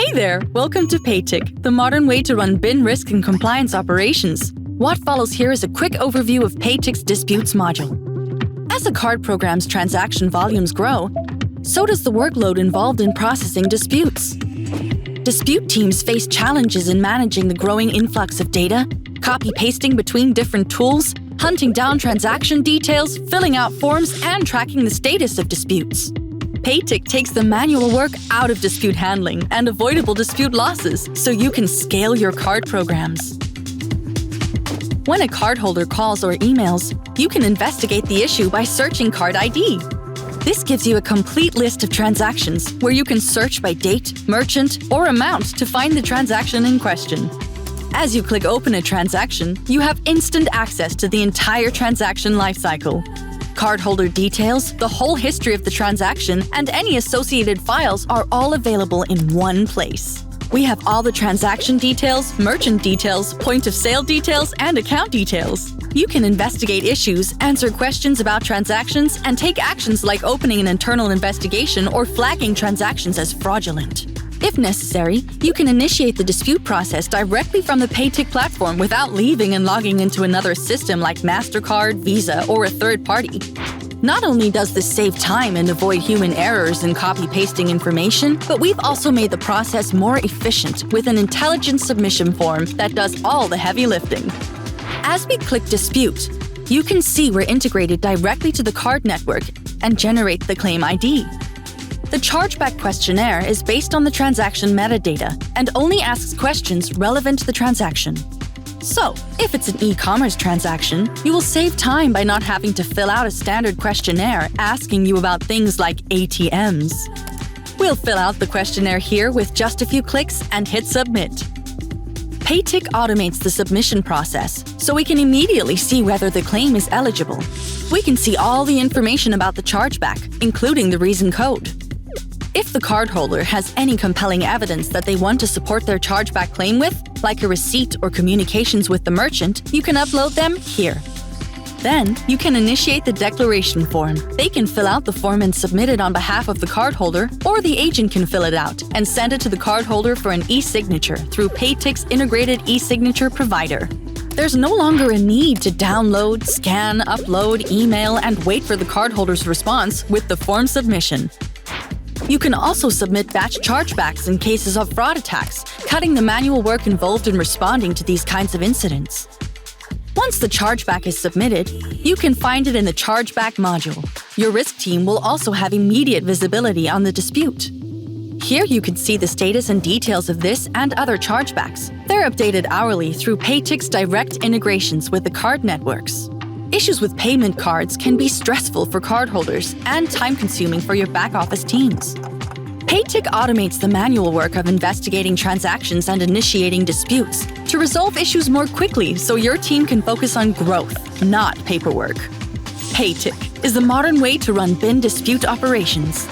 Hey there! Welcome to Paytic, the modern way to run bin risk and compliance operations. What follows here is a quick overview of Paytic's Disputes module. As a card program's transaction volumes grow, so does the workload involved in processing disputes. Dispute teams face challenges in managing the growing influx of data, copy-pasting between different tools, hunting down transaction details, filling out forms, and tracking the status of disputes. Paytic takes the manual work out of dispute handling and avoidable dispute losses so you can scale your card programs. When a cardholder calls or emails, you can investigate the issue by searching card ID. This gives you a complete list of transactions where you can search by date, merchant, or amount to find the transaction in question. As you click Open a transaction, you have instant access to the entire transaction lifecycle. Cardholder details, the whole history of the transaction, and any associated files are all available in one place. We have all the transaction details, merchant details, point-of-sale details, and account details. You can investigate issues, answer questions about transactions, and take actions like opening an internal investigation or flagging transactions as fraudulent. If necessary, you can initiate the dispute process directly from the Paytic platform without leaving and logging into another system like MasterCard, Visa, or a third party. Not only does this save time and avoid human errors in copy-pasting information, but we've also made the process more efficient with an intelligent submission form that does all the heavy lifting. As we click Dispute, you can see we're integrated directly to the card network and generate the claim ID. The chargeback questionnaire is based on the transaction metadata and only asks questions relevant to the transaction. So, if it's an e-commerce transaction, you will save time by not having to fill out a standard questionnaire asking you about things like ATMs. We'll fill out the questionnaire here with just a few clicks and hit Submit. Paytic automates the submission process, so we can immediately see whether the claim is eligible. We can see all the information about the chargeback, including the reason code. If the cardholder has any compelling evidence that they want to support their chargeback claim with, like a receipt or communications with the merchant, you can upload them here. Then, you can initiate the declaration form. They can fill out the form and submit it on behalf of the cardholder, or the agent can fill it out and send it to the cardholder for an e-signature through Paytic's integrated e-signature provider. There's no longer a need to download, scan, upload, email, and wait for the cardholder's response with the form submission. You can also submit batch chargebacks in cases of fraud attacks, cutting the manual work involved in responding to these kinds of incidents. Once the chargeback is submitted, you can find it in the chargeback module. Your risk team will also have immediate visibility on the dispute. Here you can see the status and details of this and other chargebacks. They're updated hourly through Paytic's direct integrations with the card networks. Issues with payment cards can be stressful for cardholders and time-consuming for your back-office teams. Paytic automates the manual work of investigating transactions and initiating disputes to resolve issues more quickly so your team can focus on growth, not paperwork. Paytic is the modern way to run bin dispute operations.